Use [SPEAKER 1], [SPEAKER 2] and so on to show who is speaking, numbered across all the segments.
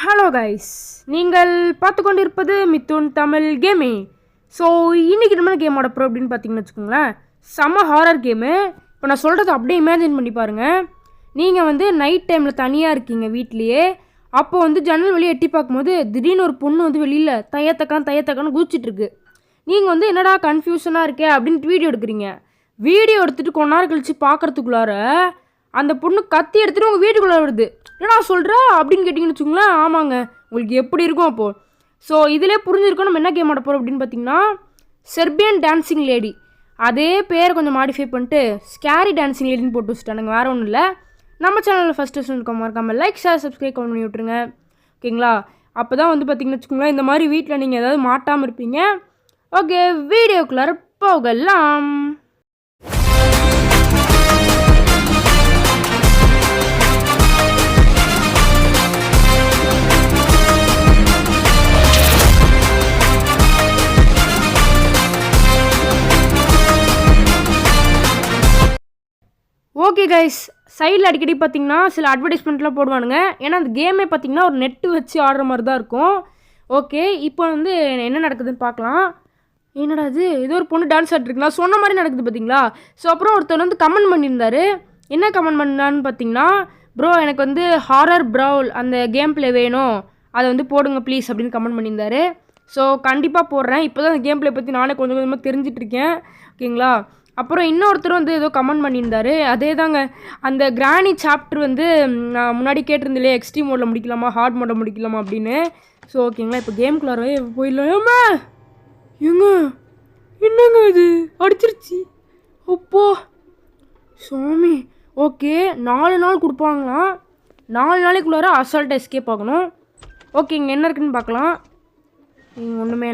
[SPEAKER 1] Hello guys, நீங்கள் பார்த்து கொண்டு இருப்பது மித்துன் தமிழ் கேமிங். ஸோ இன்றைக்கி நம்ம கேமோட ப்ரோ அப்படின்னு பார்த்தீங்கன்னு வச்சுக்கோங்களேன், செம்ம ஹாரர் கேமு. இப்போ நான் சொல்கிறது அப்படியே இமேஜின் பண்ணி பாருங்கள். நீங்கள் வந்து நைட் டைமில் தனியாக இருக்கீங்க வீட்லேயே. அப்போ வந்து ஜன்னல் வெளியே எட்டி பார்க்கும்போது திடீர்னு ஒரு பொண்ணு வந்து வெளியில் தையத்தக்கான்னு குதிச்சிட்ருக்கு. நீங்கள் வந்து என்னடா கன்ஃபியூஷனாக இருக்கே அப்படின்ட்டு வீடியோ எடுக்கிறீங்க. வீடியோ எடுத்துகிட்டு கொஞ்ச நேரம் கழித்து பார்க்குறதுக்குள்ளார அந்த பொண்ணு கத்தி எடுத்துகிட்டு உங்கள் வீட்டுக்குள்ளே வருது. என்னடா சொல்கிறா அப்படின்னு கேட்டிங்கன்னு வச்சுக்கோங்களேன். ஆமாங்க, உங்களுக்கு எப்படி இருக்கும் அப்போது. ஸோ இதிலே புரிஞ்சிருக்கோம் நம்ம என்ன கேம் ஆட போகிறோம் அப்படின்னு பார்த்தீங்கன்னா, செர்பியன் டான்சிங் லேடி. அதே பேரை கொஞ்சம் மாடிஃபை பண்ணிட்டு ஸ்கேரி டான்சிங் லேடின்னு போட்டு வச்சுட்டானுங்க. வேறு ஒன்றும் இல்லை. நம்ம சேனலில் ஃபஸ்ட்டு இருக்காமல் லைக் ஷேர் சப்ஸ்கிரைப் பண்ணி விட்ருங்க, ஓகேங்களா? அப்போ தான் வந்து பார்த்திங்கன்னு வச்சுக்கோங்களேன், இந்த மாதிரி வீட்டில் நீங்கள் ஏதாவது மாட்டாமல் இருப்பீங்க. ஓகே, வீடியோக்குள்ளார போகலாம். ஓகே கைஸ், சைடில் அடிக்கடி பார்த்திங்கன்னா சில அட்வர்டைஸ்மெண்ட்லாம் போடுவானுங்க. ஏன்னா அந்த கேமே பார்த்திங்கன்னா ஒரு நெட்டு வச்சு ஆடுற மாதிரி தான் இருக்கும். ஓகே, இப்போ வந்து என்ன நடக்குதுன்னு பார்க்கலாம். என்னடா இது, ஏதோ ஒரு பொண்ணு டான்ஸ் ஆடிட்டுருக்குங்களா, சொன்ன மாதிரி நடக்குது பார்த்தீங்களா? ஸோ அப்புறம் ஒருத்தர் வந்து கமெண்ட் பண்ணியிருந்தார். என்ன கமெண்ட் பண்ணான்னு பார்த்தீங்கன்னா, ப்ரோ எனக்கு வந்து ஹாரர் ப்ரௌல் அந்த கேம் ப்ளே வேணும், அதை வந்து போடுங்க ப்ளீஸ் அப்படின்னு கமெண்ட் பண்ணியிருந்தார். ஸோ கண்டிப்பாக போடுறேன். இப்போ தான் அந்த கேம் ப்ளே பற்றி நானே கொஞ்சம் கொஞ்சமாக தெரிஞ்சிட்ருக்கேன், ஓகேங்களா? அப்புறம் இன்னொருத்தர் வந்து ஏதோ கமெண்ட் பண்ணியிருந்தார். அதே தாங்க, அந்த கிராணி சாப்டர் வந்து நான் முன்னாடி கேட்டிருந்தேன், எக்ஸ்ட்ரீம் மோடில் முடிக்கலாமா ஹார்ட் மோடில் முடிக்கலாமா அப்படின்னு. ஸோ ஓகேங்களா, இப்போ கேம்குள்ளாரவே போயிடலாமா? ஏங்க என்னங்க இது அடிச்சிருச்சு அப்போ சாமி. ஓகே, 4 நாள் கொடுப்பாங்களாம். 4 நாளைக்குள்ளார அசால்ட் எஸ்கேப் ஆகணும். ஓகே, இங்கே என்ன இருக்குன்னு பார்க்கலாம். ஒன்றுமே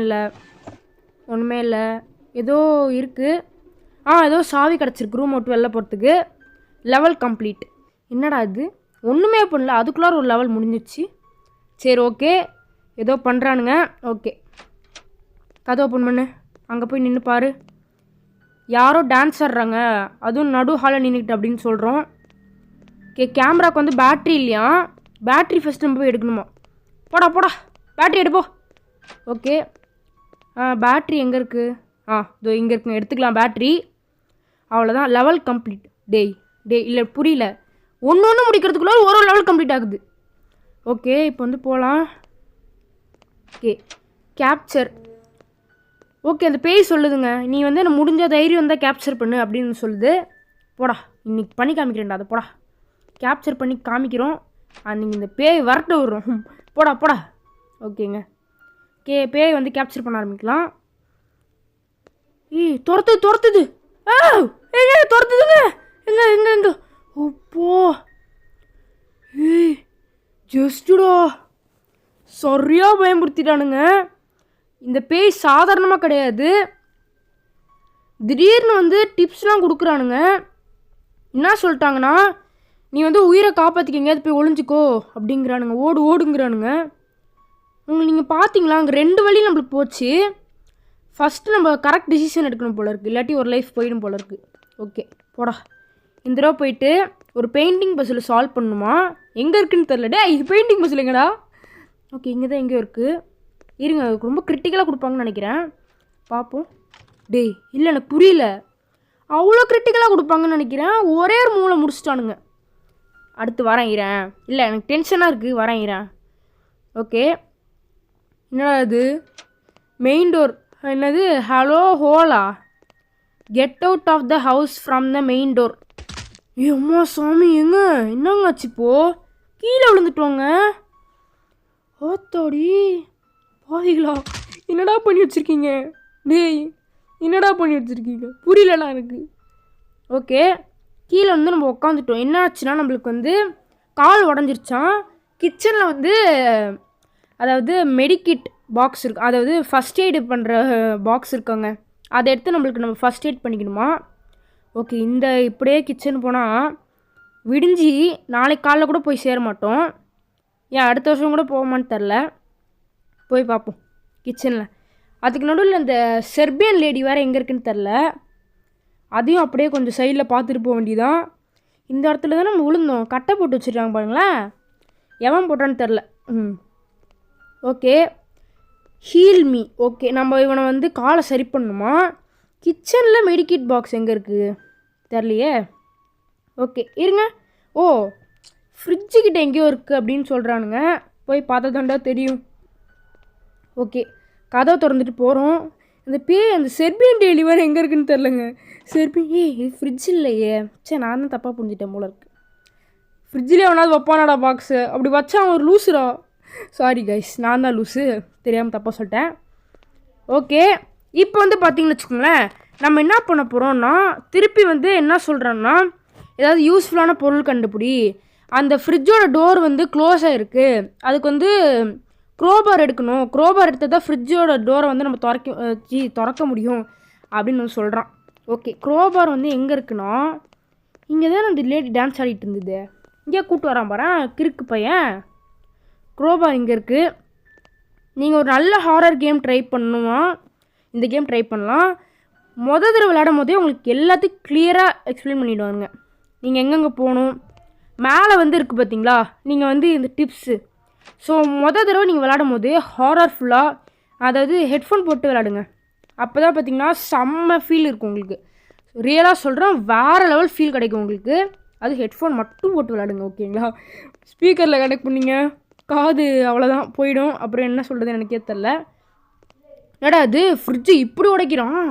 [SPEAKER 1] இல்லை, ஏதோ இருக்குது. ஏதோ சாவி கிடச்சிருக்கு ரூம் விட்டு வெளில போகிறதுக்கு. Level complete. என்னடா இது, ஒன்றுமே பண்ணல, அதுக்குள்ளார ஒரு லெவல் முடிஞ்சிச்சு. சரி ஓகே, ஏதோ பண்ணுறானுங்க. ஓகே, கதை ஓப்பன் பண்ணு. அங்கே போய் நின்று பாரு, யாரோ டான்ஸ் ஆடுறாங்க, அதுவும் நடு ஹாலில் நின்றுக்கிட்டு அப்படின்னு சொல்கிறோம். ஓகே, கேமராவுக்கு வந்து பேட்ரி இல்லையா, பேட்ரி ஃபஸ்ட் நம்ம போய் எடுக்கணுமா? போடா பேட்ரி எடுப்போம். ஓகே, பேட்ரி எங்கே இருக்குது? இதோ இங்கே இருக்குங்க, எடுத்துக்கலாம் பேட்ரி. அவ்வளோதான், லெவல் கம்ப்ளீட். டேய் இல்லை புரியல, ஒன்று முடிக்கிறதுக்குள்ள ஒரு லெவல் கம்ப்ளீட் ஆகுது. ஓகே, இப்போ வந்து போகலாம். Okay, capture. ஓகே, அந்த பேய் சொல்லுதுங்க, நீ வந்து எனக்கு முடிஞ்ச தைரியம் வந்தால் கேப்சர் பண்ணு அப்படின்னு சொல்லுது. போடா, இன்னைக்கு பண்ணி காமிக்கிறேன்டா, அதை போடா கேப்சர் பண்ணி காமிக்கிறோம். நீங்கள் இந்த பேய் வரட்டு விடுறோம். போடா. ஓகேங்க, ஓகே, பேய் வந்து கேப்சர் பண்ண ஆரம்பிக்கலாம். துரத்துது துரத்துதுங்க. எங்க ஓப்போ ஜஸ்டுடா சரியாக பயன்படுத்திட்டானுங்க. இந்த பேய் சாதாரணமாக கிடையாது. திடீர்னு வந்து டிப்ஸ்லாம் கொடுக்குறானுங்க. என்ன சொல்லிட்டாங்கன்னா, நீ வந்து உயிரை காப்பாற்றிக்க, எங்கேயாவது போய் ஒளிஞ்சிக்கோ அப்படிங்கிறானுங்க. ஓடுங்கிறானுங்க. நீங்கள் பார்த்தீங்களா, அங்கே 2 வழி நம்மளுக்கு போச்சு. ஃபஸ்ட்டு நம்ம கரெக்ட் டிசிஷன் எடுக்கணும் போல இருக்குது, இல்லாட்டி ஒரு லைஃப் போயிடும் போல இருக்குது. ஓகே, போடா. இந்த தடவை போயிட்டு ஒரு பெயிண்டிங் பஸ்ஸில் சால்வ் பண்ணணுமா? எங்கே இருக்குன்னு தெரில. இது பெயிண்டிங் பஸ்ஸில் எங்கடா? ஓகே, இங்கே தான் எங்கேயோ இருக்குது. இருங்க, ரொம்ப கிரிட்டிக்கலாக கொடுப்பாங்கன்னு நினைக்கிறேன், பார்ப்போம். இல்லை எனக்கு புரியல, அவ்வளோ கிரிட்டிக்கலாக கொடுப்பாங்கன்னு நினைக்கிறேன். ஒரே ஒரு மூளை முடிச்சிட்டானுங்க. அடுத்து வரேன். இல்லை எனக்கு டென்ஷனாக இருக்குது, வரேன். ஓகே, என்னடா இது, மெயின் டோர். என்னது, ஹலோ ஹோலா, get out of the house from the main door. அம்மா சாமி, என்னங்க ஆச்சு இப்போ? கீழே விழுந்துட்டோங்க. ஓத்தோடி பாதிகளா, என்னடா பண்ணி வச்சுருக்கீங்க? என்னடா பண்ணி வச்சுருக்கீங்க, புரியலடா எனக்கு. ஓகே, கீழே வந்து நம்ம உட்காந்துட்டோம். என்ன ஆச்சுன்னா, நம்மளுக்கு வந்து கால் உடஞ்சிருச்சான். கிச்சனில் வந்து அதாவது மெடிக்கிட் பாக்ஸ் இருக்குது, அதாவது ஃபஸ்ட் எய்டு பண்ணுற பாக்ஸ் இருக்காங்க, அதை எடுத்து நம்ம ஃபஸ்ட் எய்ட் பண்ணிக்கணுமா? ஓகே, இந்த இப்படியே கிச்சன் போனால் விடிஞ்சி நாளைக்கு காலைல கூட போய் சேர மாட்டோம். ஏன் அடுத்த வருஷம் கூட போகமான்னு தெரில. போய் பார்ப்போம் கிச்சனில். அதுக்கு நடுவில் இந்த செர்பியன் லேடி வேறு எங்கே இருக்குன்னு தெரில, அதையும் அப்படியே கொஞ்சம் சைடில் பார்த்துட்டு போக வேண்டியதான். இந்த இடத்துல தான் நம்ம விழுந்தோம். கட்டை போட்டு வச்சுருக்காங்க பாருங்களேன், எவன் போட்டான்னு தெரில. Okay heel me. ஓகே நம்ம இவனை வந்து காலை சரி பண்ணணுமா. கிச்சனில் மெடிக்கிட் பாக்ஸ் எங்கே இருக்குது தெரியலையே. ஓகே இருங்க. ஓ ஃப்ரிட்ஜுக்கிட்ட எங்கேயோ இருக்குது அப்படின்னு சொல்கிறானுங்க. போய் பார்த்தா தாண்டா தெரியும். ஓகே கதவை திறந்துட்டு போகிறோம். அந்த அந்த செர்பியன் டெலிவர் எங்கே இருக்குன்னு தெரிலங்க. செர்பியன் இது ஃப்ரிட்ஜ் இல்லையே. சரி நான் தான் தப்பாக புரிஞ்சிட்டேன் போல இருக்கு. ஃப்ரிட்ஜிலே எவனாவது வைப்பானாடா பாக்ஸு. அப்படி வச்சா அவன் ஒரு லூஸுடா. சாரி கைஸ் நான் தான் லூஸு, தெரியாமல் தப்பாக சொல்லிட்டேன். ஓகே இப்போ வந்து பார்த்தீங்கன்னு வச்சுக்கோங்களேன், நம்ம என்ன பண்ண போகிறோம்னா திருப்பி வந்து என்ன சொல்கிறோன்னா ஏதாவது யூஸ்ஃபுல்லான பொருள் கண்டுபிடி. அந்த ஃப்ரிட்ஜோட டோர் வந்து க்ளோஸ் ஆகிருக்கு, அதுக்கு வந்து க்ரோபார் எடுக்கணும். க்ரோபார் எடுத்தால் தான் ஃப்ரிட்ஜோட டோரை வந்து நம்ம திறக்க முடியும் அப்படின்னு வந்து சொல்கிறான். ஓகே க்ரோபார் வந்து எங்கே இருக்குன்னா இங்கே தான் அந்த லேடி டான்ஸ் ஆடிட்டு இருந்தது. இங்கே கூப்பிட்டு வரான் பாரு கிறுக்கு பையன். க்ரோபார் இங்கே இருக்குது. நீங்கள் ஒரு நல்ல ஹாரர் கேம் ட்ரை பண்ணணுமா இந்த கேம் ட்ரை பண்ணலாம். தடவை விளையாடும் போதே உங்களுக்கு எல்லாத்தையும் கிளியராக எக்ஸ்பிளைன் பண்ணிவிடுவாங்க. நீங்கள் எங்கெங்கே போகணும் மேலே வந்து இருக்குது பார்த்தீங்களா, நீங்கள் வந்து இந்த டிப்ஸு. ஸோ தடவை நீங்கள் விளையாடும் போது ஹாரர்ஃபுல்லாக அதாவது ஹெட்ஃபோன் போட்டு விளையாடுங்க. அப்போ தான் பார்த்தீங்கன்னா செம்ம ஃபீல் இருக்கும் உங்களுக்கு. ரியலாக சொல்கிறேன், வேறு லெவல் ஃபீல் கிடைக்கும் உங்களுக்கு. அது ஹெட்ஃபோன் மட்டும் போட்டு விளையாடுங்க ஓகேங்களா. ஸ்பீக்கரில் கனெக்ட் பண்ணிங்க காது அவ்வளோதான் போயிடும். அப்புறம் என்ன சொல்கிறது எனக்கே தெரில. ஏடா அது ஃப்ரிட்ஜு இப்படி உடைக்கிறான்.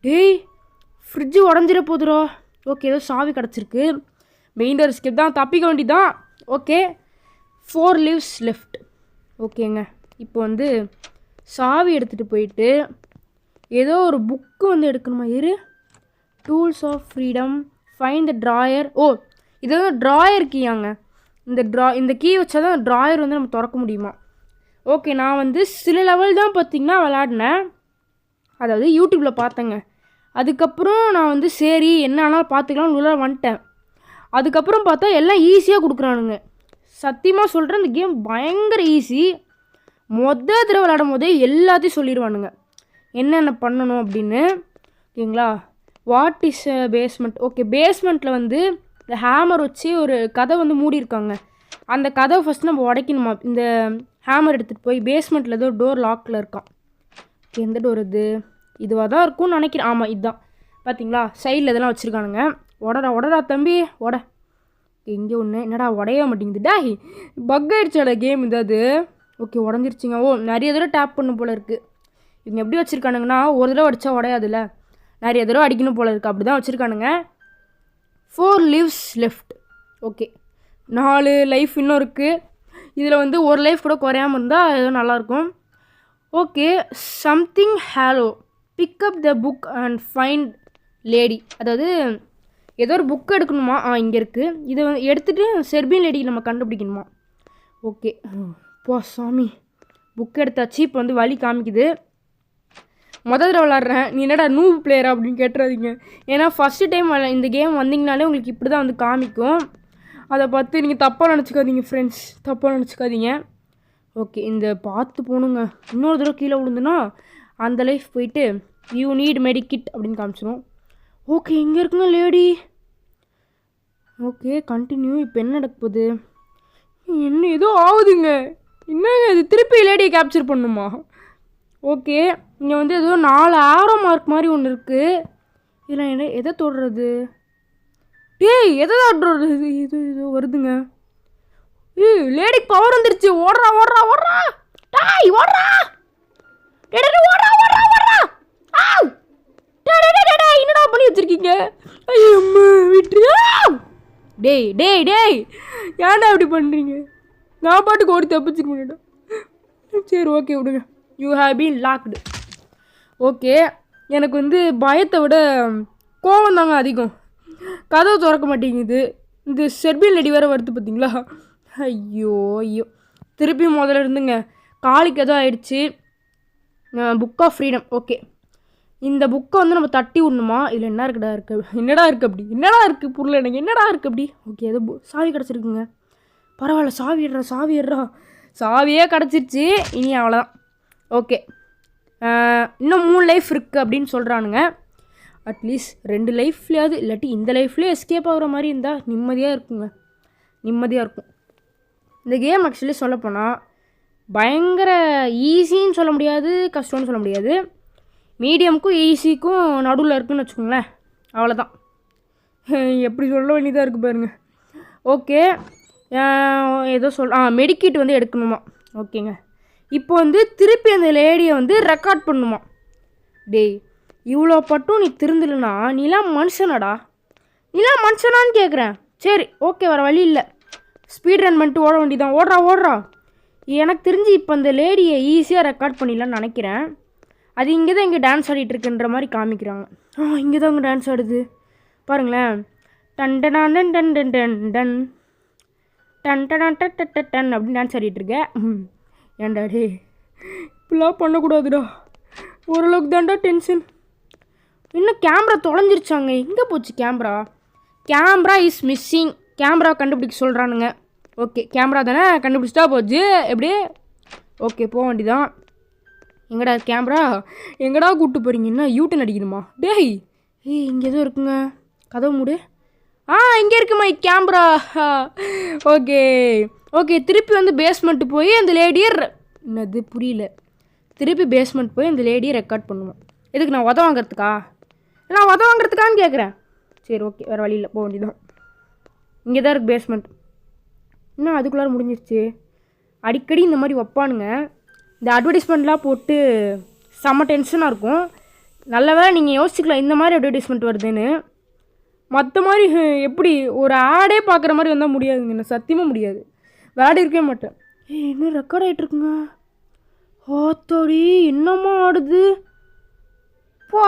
[SPEAKER 1] டேய் ஃப்ரிட்ஜு உடஞ்சிட போதுரோ. ஓகே ஏதோ சாவி கிடச்சிருக்கு. மெயின் டோர் ஸ்கிப் தான், தப்பிக்க வேண்டியதான். Okay 4 lives left. ஓகேங்க இப்போ வந்து சாவி எடுத்துகிட்டு போயிட்டு ஏதோ ஒரு புக்கு வந்து எடுக்கணுமா. Tools of freedom, find the drawer. ஓ இது வந்து ட்ராயர் கீயாங்க. இந்த கீ வச்சா தான் ட்ராயர் வந்து நம்ம திறக்க முடியுமா. ஓகே நான் வந்து சில லெவல் தான் பார்த்திங்கன்னா விளாடினேன், அதாவது யூடியூப்பில் பார்த்தேங்க. அதுக்கப்புறம் நான் வந்து சரி என்ன ஆனாலும் பார்த்துக்கலாம்னு உள்ள வந்துட்டேன். அதுக்கப்புறம் பார்த்தா எல்லாம் ஈஸியாக கொடுக்குறானுங்க. சத்தியமாக சொல்கிறேன் இந்த கேம் பயங்கர ஈஸி. தடவை விளையாடும் போதே எல்லாத்தையும் சொல்லிடுவானுங்க என்னென்ன பண்ணணும் அப்படின்னு. ஓகேங்களா வாட் இஸ் பேஸ்மெண்ட். ஓகே பேஸ்மெண்ட்டில் வந்து இந்த ஹேமர் வச்சு ஒரு கதை வந்து மூடியிருக்காங்க. அந்த கதவை ஃபஸ்ட்டு நம்ம உடைக்கணுமா. இந்த ஹேமர் எடுத்துகிட்டு போய் பேஸ்மெண்ட்டில் ஏதோ டோர் லாக்கில் இருக்கான். எந்த டோர் இதுவாக தான் இருக்கும்னு நினைக்கிறேன். ஆமாம் இதுதான். பார்த்தீங்களா சைடில் இதெல்லாம் வச்சுருக்கானுங்க. உடடா தம்பி உட. எங்கே ஒன்று என்னடா உடைய மாட்டேங்குதுடா. பக் ஆகிடுச்சாடா கேம் இது. ஓகே உடஞ்சிருச்சிங்க. ஓ நிறைய தடவை டேப் பண்ணும் போல் இருக்குது. இவங்க எப்படி வச்சுருக்கானுங்கன்னா ஒரு தடவை அடித்தா உடையாதுல்ல, நிறைய தடவை அடிக்கணும் போல் இருக்குது. அப்படி தான் வச்சுருக்கானுங்க. 4 lives லெஃப்ட். ஓகே 4 லைஃப் இன்னும் இருக்குது. இதில் வந்து ஒரு லைஃப் கூட குறையாமல் இருந்தால் ஏதோ நல்லாயிருக்கும். Okay something hello pick up the book and find lady. அதாவது ஏதோ ஒரு புக் எடுக்கணுமா. இங்கே இருக்குது. இதை எடுத்துகிட்டு செர்பியன் லேடி நம்ம கண்டுபிடிக்கணுமா. ஓகே போ சாமி புக் எடுத்தாச்சு. இப்போ வந்து வழி காமிக்குது. தடவை விளாட்றேன் நீ என்னடா நூப் பிளேயரா அப்படின்னு கேட்டுறாதீங்க. ஏன்னா ஃபஸ்ட்டு டைம் இந்த கேம் வந்தீங்கனாலே உங்களுக்கு இப்படி தான் வந்து காமிக்கும். அதை பார்த்து நீங்கள் தப்பாக நினச்சிக்காதீங்க ஃப்ரெண்ட்ஸ், தப்பாக நினச்சிக்காதீங்க. ஓகே இந்த பார்த்து போகணுங்க. இன்னொரு தடவை கீழே விழுந்துன்னா அந்த லைஃப் போயிட்டு யூ நீட் மெடிக்கிட் அப்படின்னு காமிச்சிடும். ஓகே இங்கே இருக்குங்க லேடி. Okay continue. இப்போ என்ன நடக்க போகுது. என்ன ஏதோ ஆகுதுங்க. என்னங்க இது திருப்பி லேடியை கேப்சர் பண்ணுமா. ஓகே இங்கே வந்து ஏதோ 4 ஆரோ மார்க் மாதிரி ஒன்று இருக்குது. இதில் என்ன எதை தொடுறது. டேய் எதை தொடுறது. இது வருதுங்க. லேடிக்கு பவர் வந்துருச்சு. ஓடுறா ஓடுறா ஓடுறா. டாய் ஓடுறா. என்னடா பண்ணி வச்சிருக்கீங்க. ஐயோ விட்டுரு. டேய் டேய் டேய் ஏன்டா இப்படி பண்ணுறீங்க. நான் பாட்டுக்கு ஓடி தப்பிச்சுக்க மாட்டேன். சரி ஓகே விடுங்க. You have been logged. Okay எனக்கு வந்து பயத்தை விட கோவம் தாங்க அதிகம். கதவை திறக்க மாட்டேங்குது. இந்த செர்பியன் லேடி வேறு வருது பார்த்தீங்களா. ஐயோ திருப்பி முதல்ல இருந்துங்க. காலிக்கு எதோ ஆயிடுச்சு. Book of freedom. ஓகே இந்த புக்கை வந்து நம்ம தட்டி விடணுமா. இல்லை என்னடா இருக்குது அப்படி என்னடா இருக்குது புரியல எனக்கு. என்னடா இருக்குது அப்படி. ஓகே ஏதோ சாவி கிடச்சிருக்குங்க. பரவாயில்ல சாவி ஏடுறா. சாவியே கிடச்சிருச்சு. இனி அவ்வளோதான். ஓகே இன்னும் 3 லைஃப் இருக்குது அப்படின்னு சொல்கிறானுங்க. அட்லீஸ்ட் 2 லைஃப்லையாவது இல்லாட்டி இந்த லைஃப்லேயே எஸ்கேப் ஆகிற மாதிரி இருந்தால் நிம்மதியாக இருக்கும். இந்த கேம் ஆக்சுவலி சொல்லப்போனால் பயங்கர ஈஸின்னு சொல்ல முடியாது, கஷ்டம்னு சொல்ல முடியாது. மீடியமுக்கும் ஈஸிக்கும் நடுவில் இருக்குதுன்னு வச்சுக்கோங்களேன். அவ்வளோதான். எப்படி சொல்ல வேண்டியதாக இருக்குது பாருங்கள். ஓகே, ஏதோ மெடிக்கிட் வந்து எடுக்கணுமா. ஓகேங்க. இப்போ வந்து திருப்பி அந்த லேடியை வந்து ரெக்கார்ட் பண்ணணுமா. டேய், இவ்வளோ பட்டும் நீ திருந்தலைன்னா நீலாம் மனுஷனாடா? நீலாம் மனுஷனான்னு கேட்குறேன். சரி, ஓகே, வர வழி இல்லை. ஸ்பீட் ரன் பண்ணிட்டு ஓட வேண்டியதான். ஓடுறா. எனக்கு தெரிஞ்சு இப்போ அந்த லேடியை ஈஸியாக ரெக்கார்ட் பண்ணிடலான்னு நினைக்கிறேன். அது இங்கே தான் இங்கே டான்ஸ் ஆடிட்டுருக்குன்ற மாதிரி காமிக்கிறாங்க. இங்கே தான் இங்கே டான்ஸ் ஆடுது பாருங்களேன். Done done done done done done done done done done done அப்படின்னு டான்ஸ் ஆடிட்டுருக்கேன். ஏன்டா டே, இப்படிலாம் பண்ணக்கூடாதுடா. ஓரளவுக்கு தான்டா டென்ஷன். இன்னும் கேமரா தொலைஞ்சிருச்சாங்க. எங்கே போச்சு கேமரா இஸ் மிஸ்ஸிங். கேமரா கண்டுபிடிக்க சொல்கிறானுங்க. ஓகே, கேமரா தானே கண்டுபிடிச்சிட்டா போச்சு. எப்படி? ஓகே, போக வேண்டியதான். எங்கடா கேமரா? எங்கடா கூப்பிட்டு போகிறீங்க? என்ன யூட்டன் அடிக்கணுமா? டேய், இங்கே எதுவும் இருக்குங்க. கதவு மூடு. இங்கே இருக்குமா கேமரா. ஓகே, திருப்பி வந்து பேஸ்மெண்ட்டு போய் அந்த லேடியை என்னது புரியல. திருப்பி பேஸ்மெண்ட் போய் அந்த லேடியை ரெக்கார்ட் பண்ணுவோம். எதுக்கு? நான் வாங்குறதுக்கான்னு கேட்குறேன். சரி, ஓகே, வேறு வழியில் போக வேண்டியதான். இங்கே தான் இருக்குது பேஸ்மெண்ட். இன்னும் அதுக்குள்ளார முடிஞ்சிருச்சு. அடிக்கடி இந்த மாதிரி வைப்பானுங்க. இந்த அட்வர்டைஸ்மெண்ட்லாம் போட்டு செம்ம டென்ஷனாக இருக்கும். நல்ல வேளை நீங்கள் யோசிச்சுக்கலாம் இந்த மாதிரி அட்வர்டைஸ்மெண்ட் வருதுன்னு. மற்ற மாதிரி எப்படி ஒரு ஆடே பார்க்குற மாதிரி வந்தால் முடியாதுங்க. என்ன சத்தியமாக முடியாது. விளையாடி இருக்கவே மாட்டேன். இன்னும் ரெக்கார்ட் ஆகிட்டுருக்குங்க. ஓத்தோடி, என்னம்மா ஆடுது பா.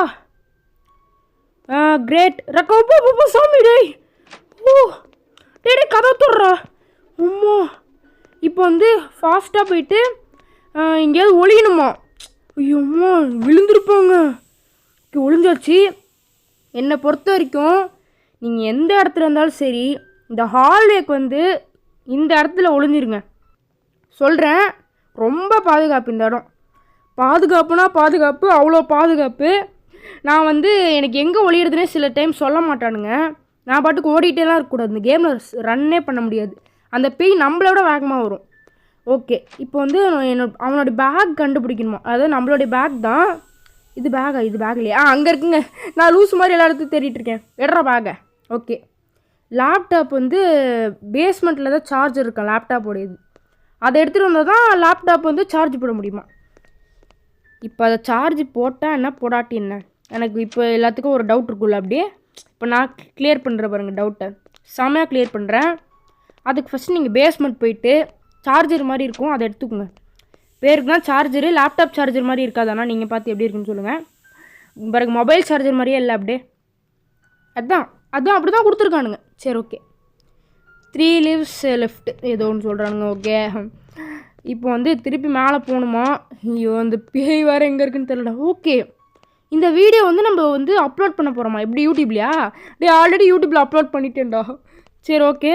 [SPEAKER 1] Great record. சாமி டேய். டே கதை தொடுறா. அம்மா, இப்போ வந்து ஃபாஸ்ட்டாக போயிட்டு எங்கேயாவது ஒளியணுமா. ஐயோம்மா, விழுந்துருப்பாங்க. ஒளிஞ்சாச்சு. என்னை பொறுத்த வரைக்கும் நீங்கள் எந்த இடத்துல இருந்தாலும் சரி, இந்த ஹால்வேக்கு வந்து இந்த இடத்துல ஒளிஞ்சிருங்க. சொல்கிறேன், ரொம்ப பாதுகாப்பு இந்த இடம். பாதுகாப்பு, அவ்வளோ பாதுகாப்பு. நான் வந்து எனக்கு எங்கே ஒளியிறதுனே சில டைம் சொல்ல மாட்டானுங்க. நான் பாட்டுக்கு ஓடிட்டேலாம் இருக்கக்கூடாது. இந்த கேமில் ரன்னே பண்ண முடியாது. அந்த பேய் நம்மளோட வேகமாக வரும். ஓகே, இப்போ வந்து அவனோட பேக் கண்டுபிடிக்கணுமா. அதாவது நம்மளுடைய பேக் தான் இது. பேக் இல்லையா? அங்கே இருக்குங்க. நான் லூஸ் மாதிரி எல்லா இடத்துக்கும் தேடிட்டு இருக்கேன். எடுற பேகை. ஓகே, லேப்டாப் வந்து பேஸ்மெண்ட்டில் தான் சார்ஜர் இருக்கேன் லேப்டாப்போடையது. அதை எடுத்துகிட்டு வந்தால் தான் லேப்டாப் வந்து சார்ஜ் போட முடியுமா. இப்போ அதை சார்ஜ் போட்டால் என்ன, போடாட்டி என்ன? எனக்கு இப்போ எல்லாத்துக்கும் ஒரு டவுட் இருக்குல்ல. அப்படியே இப்போ நான் கிளியர் பண்ணுறேன் பாருங்கள் டவுட்டை. செமையாக கிளியர் பண்ணுறேன். அதுக்கு ஃபஸ்ட்டு நீங்கள் பேஸ்மெண்ட் போயிட்டு சார்ஜர் மாதிரி இருக்கும், அதை எடுத்துக்கோங்க. பேருக்கு தான் சார்ஜரு, லேப்டாப் சார்ஜர் மாதிரி இருக்காதானா? நீங்கள் பார்த்து எப்படி இருக்குன்னு சொல்லுங்கள். பிறகு மொபைல் சார்ஜர் மாதிரியே இல்லை. அப்படியே அதுதான் அப்படி தான் கொடுத்துருக்கானுங்க. சரி, ஓகே. 3 lives left ஏதோ ஒன்று சொல்கிறானுங்க. ஓகே, இப்போ வந்து திருப்பி மேலே போகணுமா. ஐயோ, அந்த பேய் வேறு எங்கே இருக்குன்னு தெரியல. ஓகே, இந்த வீடியோ வந்து நம்ம வந்து அப்லோட் பண்ண போகிறோமா? எப்படி யூடியூப்லையா? ஆல்ரெடி யூடியூப்பில் அப்லோட் பண்ணிட்டேன்டா. சரி, ஓகே.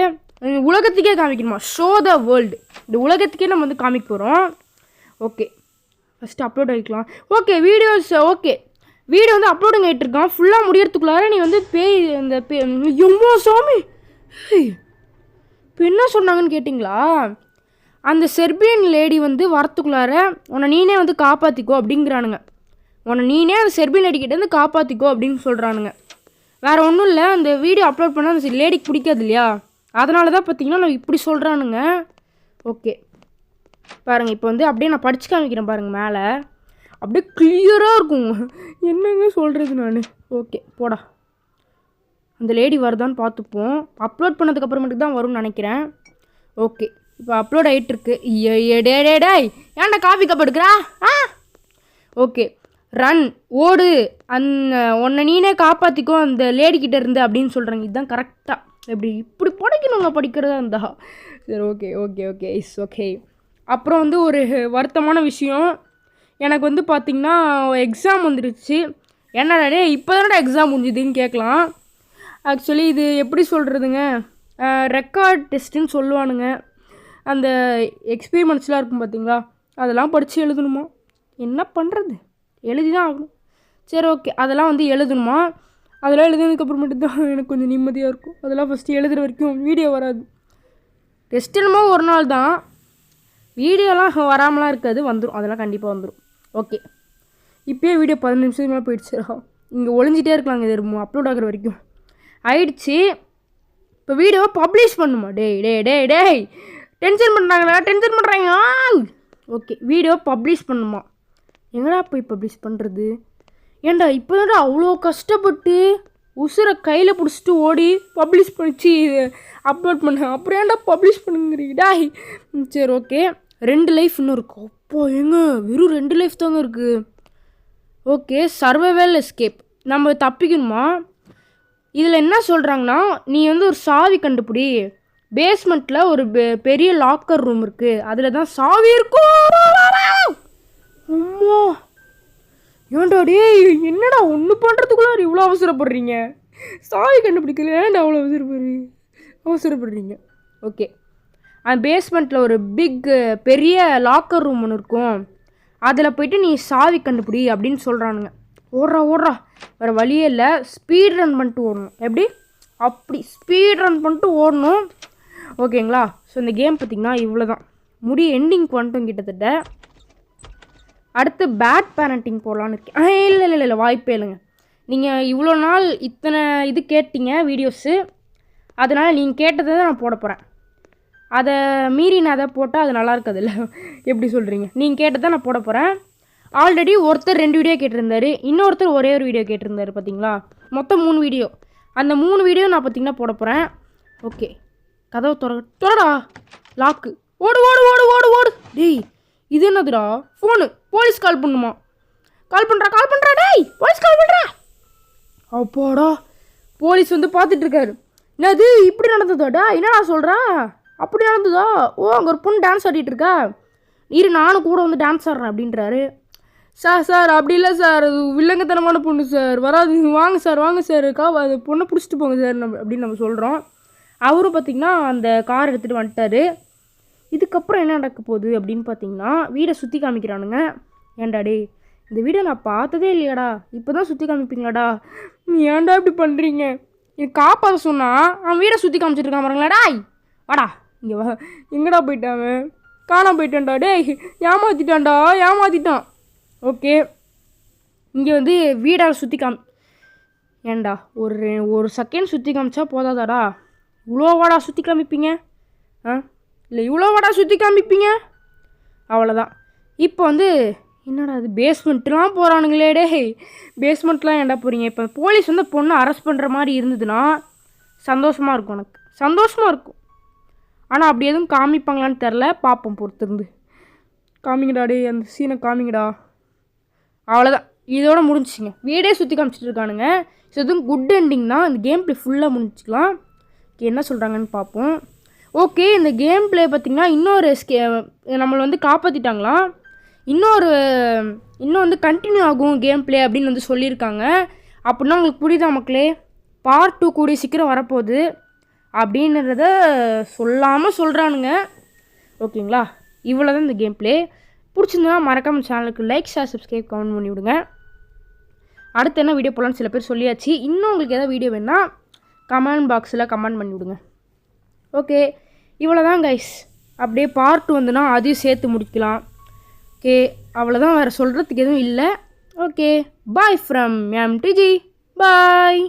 [SPEAKER 1] உலகத்துக்கே காமிக்கணுமா? Show the world. இந்த உலகத்துக்கே நம்ம வந்து காமிக்க போகிறோம். ஓகே, ஃபஸ்ட்டு அப்லோட் ஆகிக்கலாம். ஓகே, வீடியோ வந்து அப்லோடிங் ஆகிட்டுருக்கான். ஃபுல்லாக முடியறதுக்குள்ளார நீ வந்து இந்த எம்மோ சாமி. இப்போ என்ன சொன்னாங்கன்னு கேட்டிங்களா? அந்த செர்பியன் லேடி வந்து வரத்துக்குள்ளார உன்னை நீனே வந்து காப்பாற்றிக்கோ அப்படிங்கிறானுங்க. அந்த செர்பியன் லேடிக்கிட்ட வந்து காப்பாற்றிக்கோ அப்படின்னு சொல்கிறானுங்க. வேறு ஒன்றும் இல்லை, அந்த வீடியோ அப்லோட் பண்ணால் அந்த லேடிக்கு பிடிக்காது இல்லையா? அதனால தான் பார்த்தீங்கன்னா நான் இப்படி சொல்கிறானுங்க. ஓகே, பாருங்கள். இப்போ வந்து அப்படியே நான் படித்து காமிக்கிறேன் பாருங்கள். மேலே அப்படியே கிளியராக இருக்கும். என்னங்க சொல்கிறது நான். ஓகே, போடா. அந்த லேடி வருதான்னு பார்த்துப்போம். அப்லோட் பண்ணதுக்கப்புறமேட்டுக்கு தான் வரும்னு நினைக்கிறேன். ஓகே, இப்போ அப்லோட் ஆகிட்டுருக்கு. டேய், ஏன்டா காஃபி கப் எடுக்கிறா? ஓகே, ரன், ஓடு, உன்னை நீனே காப்பாற்றிக்கோ அந்த லேடிக்கிட்ட இருந்து அப்படின்னு சொல்கிறாங்க. இதுதான் கரெக்டாக. இப்படி படிக்கணுங்க படிக்கிறதா இருந்தா. சரி, ஓகே, இஸ் ஓகே. அப்புறம் வந்து ஒரு வருத்தமான விஷயம். எனக்கு வந்து பார்த்திங்கன்னா எக்ஸாம் வந்துடுச்சு. என்னடா இப்போ தானடா எக்ஸாம் முடிஞ்சுதுன்னு கேட்கலாம். ஆக்சுவலி இது எப்படி சொல்கிறதுங்க, ரெக்கார்ட் டெஸ்ட்டுன்னு சொல்லுவானுங்க. அந்த எக்ஸ்பீரிமெண்ட்ஸ்லாம் இருக்கும் பார்த்திங்களா, அதெல்லாம் படித்து எழுதணுமா. என்ன பண்ணுறது, எழுதி தான் ஆகணும். சரி, ஓகே, அதெல்லாம் வந்து எழுதணுமா. அதெல்லாம் எழுதுனதுக்கப்புறமேட்டு தான் எனக்கு கொஞ்சம் நிம்மதியாக இருக்கும். அதெல்லாம் ஃபஸ்ட்டு எழுதுகிற வரைக்கும் வீடியோ வராது. டெஸ்ட் என்னமோ ஒரு நாள் தான். வீடியோலாம் வராமலாம் இருக்காது, வந்துடும், அதெல்லாம் கண்டிப்பாக வந்துடும். ஓகே, இப்போயே வீடியோ 15 நிமிஷத்துக்கு மேலே போயிடுச்சுடா. இங்கே ஒளிஞ்சிட்டே இருக்கலாங்க, இது அப்லோட் ஆகிற வரைக்கும் ஆயிடுச்சு. இப்போ வீடியோவை பப்ளிஷ் பண்ணுமா? டேய் டென்ஷன் பண்ணுறாங்க. ஓகே, வீடியோ பப்ளிஷ் பண்ணுமா? எங்கடா போய் பப்ளிஷ் பண்ணுறது? ஏன்டா இப்போ தான்டா அவ்வளோ கஷ்டப்பட்டு உசுரை கையில் பிடிச்சிட்டு ஓடி பப்ளிஷ் பண்ணிச்சு அப்லோட் பண்ணேன், அப்புறம் ஏன்டா பப்ளிஷ் பண்ணுங்கிறீங்கடா? சரி ஓகே, 2 லைஃப் இன்னும் இருக்கும். அப்போ எங்க வெறும் 2 லைஃப் தாங்க இருக்குது. ஓகே, சர்வைவல் எஸ்கேப், நம்ம தப்பிக்கணுமா? இதில் என்ன சொல்கிறாங்கன்னா, நீ வந்து ஒரு சாவி கண்டுபிடி, பேஸ்மெண்ட்டில் ஒரு பெரிய லாக்கர் ரூம் இருக்குது, அதில் தான் சாவி இருக்கும். அம்மா ஏன்டா டேய், என்னடா ஒன்று பண்ணுறதுக்குள்ள இவ்வளோ அவசரப்படுறீங்க? சாவி கண்டுபிடிக்கல, ஏன்டா அவ்வளோ அவசரப்படுறீங்க? ஓகே, அந்த பேஸ்மெண்ட்டில் ஒரு பெரிய லாக்கர் ரூம் ஒன்று இருக்கும், அதில் போய்ட்டு நீ சாவி கண்டுபிடி அப்படின்னு சொல்கிறானுங்க. ஓடுறா வேறு வழியே இல்லை, ஸ்பீட் ரன் பண்ணிட்டு ஓடணும். எப்படி? அப்படி ஸ்பீட் ரன் பண்ணிட்டு ஓடணும். ஓகேங்களா? ஸோ இந்த கேம் பார்த்திங்கன்னா இவ்வளோ தான், எண்டிங்க்கு வந்துட்டோம் கிட்டத்தட்ட. அடுத்து பேட் பேரண்டிங் போடலான்னு இருக்கேன். இல்லை வாய்ப்பே இல்லைங்க. நீங்கள் இவ்வளோ நாள் இத்தனை இது கேட்டீங்க வீடியோஸு, அதனால் நீங்கள் கேட்டதை தான் நான் போட போகிறேன். அதை மீறி நான் அதை போட்டால் அது நல்லா இருக்காது இல்லை? எப்படி சொல்கிறீங்க? நீங்கள் கேட்டதை நான் போட போகிறேன். ஆல்ரெடி ஒருத்தர் 2 வீடியோ கேட்டிருந்தாரு, இன்னொருத்தர் ஒரே ஒரு வீடியோ கேட்டிருந்தாரு பார்த்தீங்களா? மொத்தம் 3 வீடியோ. அந்த 3 வீடியோ நான் பார்த்திங்கன்னா போட போகிறேன். ஓகே, கதவை தொடடா, லாக்கு, ஓடு. டேய் இது என்னதுடா? ஃபோனு, போலீஸ் கால் பண்ணுமா? கால் பண்ணுறா டேய், போலீஸ் கால் பண்ணுறா. அப்பாடா, போலீஸ் வந்து பார்த்துட்ருக்காரு. என்னது இப்படி நடந்ததாடா? என்னடா சொல்கிறா? அப்படி நடந்ததா? ஓ, அங்கே ஒரு பொண்ணு டான்ஸ் ஆடிட்டுருக்கா, நானும் கூட வந்து டான்ஸ் ஆடுறேன் அப்படின்றாரு. சார் அப்படி இல்லை சார், அது வில்லங்கத்தனமான பொண்ணு சார், வராது, வாங்க சார் அது பொண்ணை பிடிச்சிட்டு போங்க சார் அப்படின்னு நம்ம சொல்கிறோம். அவரும் பார்த்திங்கன்னா அந்த கார் எடுத்துகிட்டு வந்துட்டார். இதுக்கப்புறம் என்ன நடக்க போகுது அப்படின்னு பார்த்தீங்கன்னா, வீடை சுற்றி காமிக்கிறானுங்க. ஏன்டா டே, இந்த வீடை நான் பார்த்ததே இல்லையாடா, இப்போ தான் சுற்றி காமிப்பீங்களாடா? நீ ஏன்டா இப்படி பண்ணுறீங்க? எனக்கு காப்பாற்ற சொன்னால் அவன் வீடை சுற்றி காமிச்சிட்டு இருக்கான் பாருங்களாடா. வாடா இங்கே வா. எங்கடா போயிட்டான்? காணாம போயிட்டான்டா. டேய் ஏமாற்றிட்டான். ஓகே, இங்கே வந்து வீடை சுற்றி ஏன்டா ஒரு செகண்ட் சுற்றி காமிச்சா போதாதாடா? இவ்வளோவாடா சுற்றி காமிப்பீங்க? இல்லை இவ்வளோவாடா சுற்றி காமிப்பீங்க? அவ்வளோதான். இப்போ வந்து என்னடா அது, பேஸ்மெண்ட்லாம் போகிறானுங்களே. டே பேஸ்மெண்ட்லாம் ஏன்டா போகிறீங்க? இப்போ போலீஸ் வந்து பொண்ணை அரெஸ்ட் பண்ணுற மாதிரி இருந்ததுன்னா சந்தோஷமாக இருக்கும், எனக்கு சந்தோஷமாக இருக்கும். ஆனால் அப்படி எதுவும் காமிப்பாங்களான்னு தெரில, பார்ப்போம் பொறுத்திருந்து. காமிங்கடா டே, அந்த சீனை காமிங்கடா. அவ்வளோதான், இதோட முடிஞ்சிச்சிங்க. வீடே சுற்றி காமிச்சிட்டு இருக்கானுங்க. ஸோ எதுவும் குட் எண்டிங் தான். இந்த கேம் பிளே ஃபுல்லாக முடிஞ்சிக்கலாம். என்ன சொல்கிறாங்கன்னு பார்ப்போம். ஓகே, இந்த கேம் பிளே பார்த்திங்கன்னா இன்னொரு நம்மளை வந்து காப்பாற்றிட்டாங்களாம். இன்னும் வந்து கண்டினியூ ஆகும் கேம் பிளே அப்படின்னு வந்து சொல்லியிருக்காங்க. அப்படின்னா உங்களுக்கு புரியுதா மக்களே? பார்ட் 2 கூடிய சீக்கிரம் வரப்போகுது அப்படின்றத சொல்லாமல் சொல்கிறானுங்க. ஓகேங்களா? இவ்வளோ தான் இந்த கேம் பிளே. பிடிச்சிருந்தா மறக்காமல் சேனலுக்கு லைக், ஷேர், சப்ஸ்கிரைப், கமெண்ட் பண்ணி விடுங்க. அடுத்து என்ன வீடியோ போடலான்னு சில பேர் சொல்லியாச்சு. இன்னும் உங்களுக்கு எதாவது வீடியோ வேணுன்னா கமெண்ட் பாக்ஸில் கமெண்ட் பண்ணி விடுங்க. ஓகே, இவ்வளோ தான் கைஸ். அப்படியே பார்ட் 2 வந்துன்னா அதையும் சேர்த்து முடிக்கலாம். ஓகே, அவ்வளோதான், வேறு சொல்கிறதுக்கு எதுவும் இல்லை. Okay, bye from MTG. Bye.